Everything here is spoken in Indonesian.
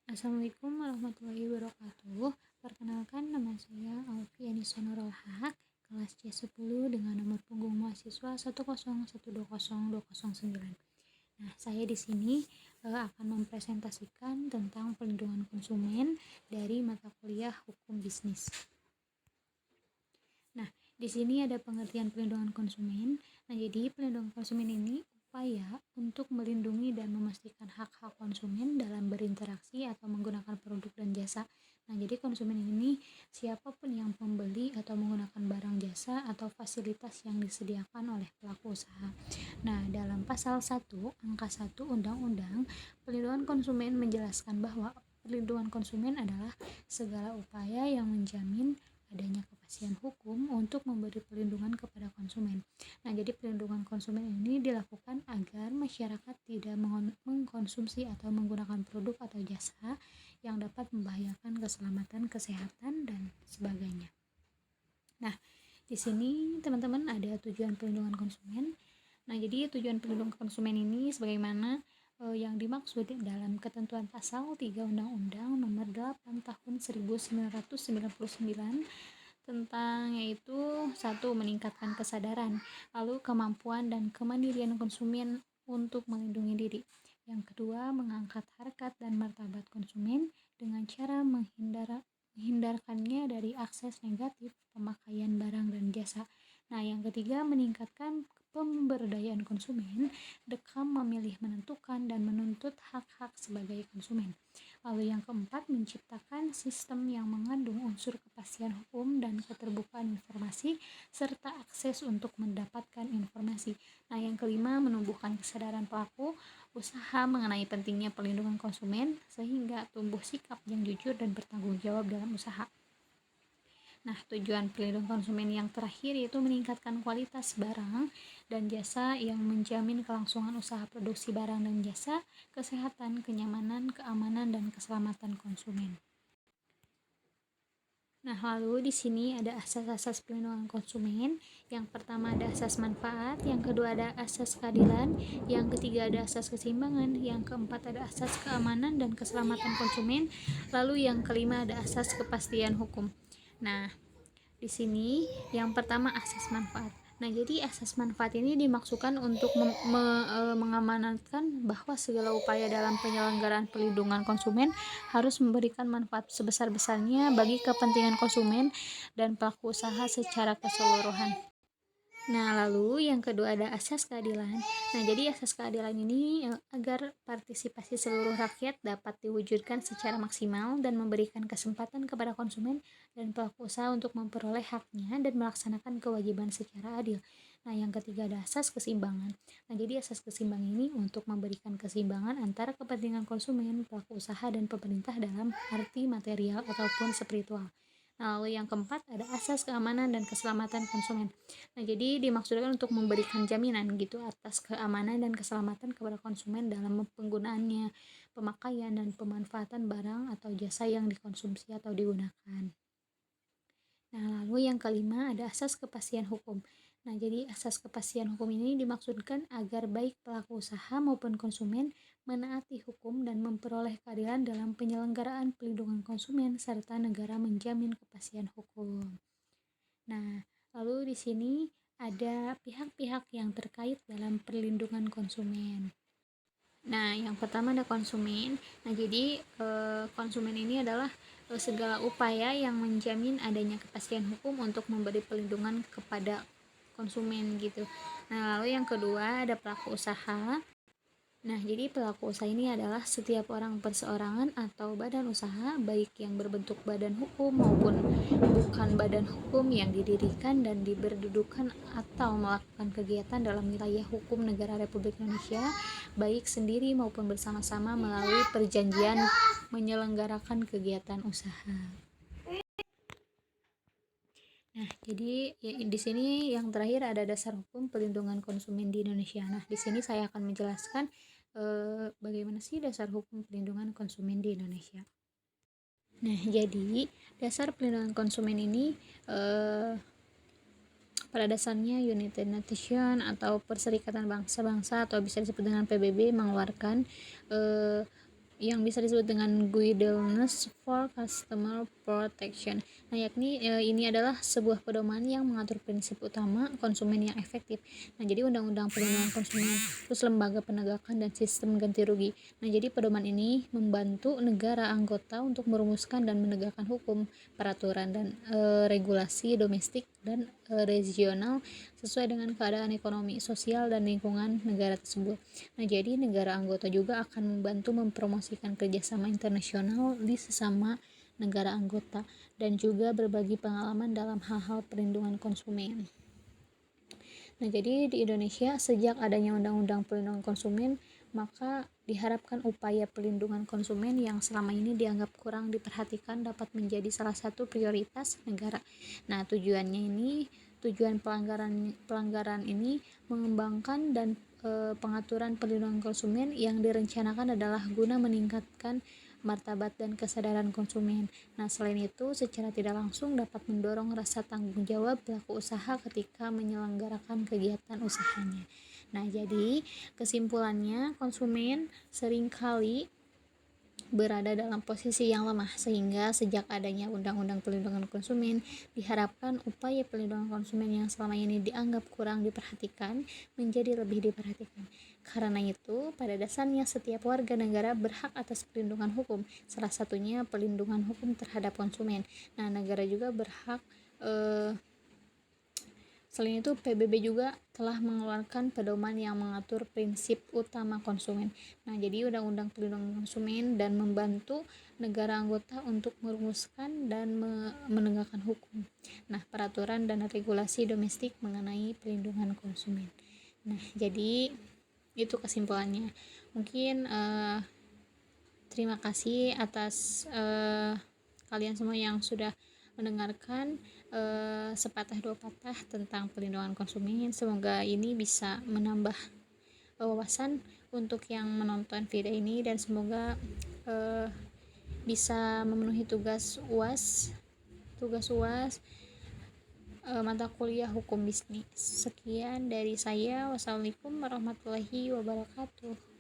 Assalamualaikum warahmatullahi wabarakatuh. Perkenalkan, nama saya Alfiani Nurul Haq, kelas C10 dengan nomor punggung mahasiswa 101202009. Nah, saya di sini akan mempresentasikan tentang perlindungan konsumen dari mata kuliah Hukum Bisnis. Nah, di sini ada pengertian perlindungan konsumen. Nah, jadi perlindungan konsumen ini upaya untuk melindungi dan memastikan hak-hak konsumen dalam berinteraksi atau menggunakan produk dan jasa. Nah, jadi konsumen ini siapapun yang membeli atau menggunakan barang jasa atau fasilitas yang disediakan oleh pelaku usaha. Nah, dalam pasal 1 angka 1 Undang-Undang Perlindungan Konsumen menjelaskan bahwa perlindungan konsumen adalah segala upaya yang menjamin adanya kepastian hukum untuk memberi perlindungan kepada konsumen. Nah, jadi perlindungan konsumen ini dilakukan agar masyarakat tidak mengkonsumsi atau menggunakan produk atau jasa yang dapat membahayakan keselamatan, kesehatan, dan sebagainya. Nah, di sini teman-teman ada tujuan perlindungan konsumen. Nah, jadi tujuan perlindungan konsumen ini sebagaimana yang dimaksud dalam ketentuan pasal 3 Undang-Undang Nomor 8 Tahun 1999 tentang yaitu 1. Meningkatkan kesadaran, lalu kemampuan dan kemandirian konsumen untuk melindungi diri. Yang kedua, mengangkat harkat dan martabat konsumen dengan cara menghindarkannya dari akses negatif pemakaian barang dan jasa. Nah, yang ketiga, meningkatkan pemberdayaan konsumen dengan memilih, menentukan, dan menuntut hak-hak sebagai konsumen. Lalu yang keempat, menciptakan sistem yang mengandung unsur kepastian hukum dan keterbukaan informasi serta akses untuk mendapatkan informasi. Nah, yang kelima, menumbuhkan kesadaran pelaku usaha mengenai pentingnya perlindungan konsumen sehingga tumbuh sikap yang jujur dan bertanggung jawab dalam usaha. Nah, tujuan perlindungan konsumen yang terakhir yaitu meningkatkan kualitas barang dan jasa yang menjamin kelangsungan usaha produksi barang dan jasa, kesehatan, kenyamanan, keamanan, dan keselamatan konsumen. Nah, lalu di sini ada asas-asas perlindungan konsumen. Yang pertama ada asas manfaat, yang kedua ada asas keadilan, yang ketiga ada asas keseimbangan, yang keempat ada asas keamanan dan keselamatan konsumen, lalu yang kelima ada asas kepastian hukum. Nah, di sini yang pertama asas manfaat. Nah, jadi asas manfaat ini dimaksudkan untuk mengamanatkan bahwa segala upaya dalam penyelenggaraan perlindungan konsumen harus memberikan manfaat sebesar-besarnya bagi kepentingan konsumen dan pelaku usaha secara keseluruhan. Nah, lalu yang kedua ada asas keadilan. Nah, jadi asas keadilan ini agar partisipasi seluruh rakyat dapat diwujudkan secara maksimal dan memberikan kesempatan kepada konsumen dan pelaku usaha untuk memperoleh haknya dan melaksanakan kewajiban secara adil. Nah, yang ketiga ada asas keseimbangan. Nah, jadi asas keseimbangan ini untuk memberikan keseimbangan antara kepentingan konsumen, pelaku usaha, dan pemerintah dalam arti material ataupun spiritual. Nah, lalu yang keempat ada asas keamanan dan keselamatan konsumen. Nah, jadi dimaksudkan untuk memberikan jaminan gitu atas keamanan dan keselamatan kepada konsumen dalam penggunaannya, pemakaian dan pemanfaatan barang atau jasa yang dikonsumsi atau digunakan. Nah, lalu yang kelima ada asas kepastian hukum. Nah, jadi asas kepastian hukum ini dimaksudkan agar baik pelaku usaha maupun konsumen menaati hukum dan memperoleh keadilan dalam penyelenggaraan perlindungan konsumen serta negara menjamin kepastian hukum. Nah, lalu di sini ada pihak-pihak yang terkait dalam perlindungan konsumen. Nah, yang pertama ada konsumen. Nah, jadi konsumen ini adalah segala upaya yang menjamin adanya kepastian hukum untuk memberi perlindungan kepada konsumen gitu. Nah, lalu yang kedua ada pelaku usaha. Nah, jadi pelaku usaha ini adalah setiap orang perseorangan atau badan usaha, baik yang berbentuk badan hukum maupun bukan badan hukum yang didirikan dan diberdudukan atau melakukan kegiatan dalam wilayah hukum negara Republik Indonesia, baik sendiri maupun bersama-sama melalui perjanjian menyelenggarakan kegiatan usaha. Nah, jadi ya, di sini yang terakhir ada dasar hukum perlindungan konsumen di Indonesia. Nah, di sini saya akan menjelaskan bagaimana sih dasar hukum perlindungan konsumen di Indonesia. Nah, jadi dasar perlindungan konsumen ini pada dasarnya United Nations atau Perserikatan Bangsa-Bangsa atau bisa disebut dengan PBB mengeluarkan yang bisa disebut dengan Guidelines for Customer Protection. Nah, yakni ini adalah sebuah pedoman yang mengatur prinsip utama konsumen yang efektif. Nah, jadi Undang-Undang Perlindungan Konsumen, terus lembaga penegakan dan sistem ganti rugi. Nah, jadi pedoman ini membantu negara anggota untuk merumuskan dan menegakkan hukum, peraturan dan regulasi domestik dan regional sesuai dengan keadaan ekonomi, sosial dan lingkungan negara tersebut. Nah, jadi negara anggota juga akan membantu mempromosikan kerjasama internasional di sesama negara anggota dan juga berbagi pengalaman dalam hal-hal perlindungan konsumen. Nah, jadi di Indonesia sejak adanya Undang-Undang Perlindungan Konsumen, maka diharapkan upaya perlindungan konsumen yang selama ini dianggap kurang diperhatikan dapat menjadi salah satu prioritas negara. Nah, tujuan pelanggaran ini mengembangkan dan pengaturan perlindungan konsumen yang direncanakan adalah guna meningkatkan martabat dan kesadaran konsumen. Nah, selain itu, secara tidak langsung dapat mendorong rasa tanggung jawab pelaku usaha ketika menyelenggarakan kegiatan usahanya. Nah, jadi kesimpulannya, konsumen seringkali berada dalam posisi yang lemah, sehingga sejak adanya Undang-Undang Perlindungan Konsumen diharapkan upaya perlindungan konsumen yang selama ini dianggap kurang diperhatikan menjadi lebih diperhatikan. Karena itu, pada dasarnya setiap warga negara berhak atas perlindungan hukum, salah satunya perlindungan hukum terhadap konsumen. Nah, negara juga berhak Selain itu, PBB juga telah mengeluarkan pedoman yang mengatur prinsip utama konsumen. Nah, jadi Undang-Undang Perlindungan Konsumen dan membantu negara anggota untuk merumuskan dan menegakkan hukum. Nah, peraturan dan regulasi domestik mengenai perlindungan konsumen. Nah, jadi itu kesimpulannya. Mungkin terima kasih atas kalian semua yang sudah mendengarkan sepatah dua patah tentang perlindungan konsumen. Semoga ini bisa menambah wawasan untuk yang menonton video ini, dan semoga bisa memenuhi tugas UAS mata kuliah hukum bisnis. Sekian dari saya. Wassalamualaikum warahmatullahi wabarakatuh.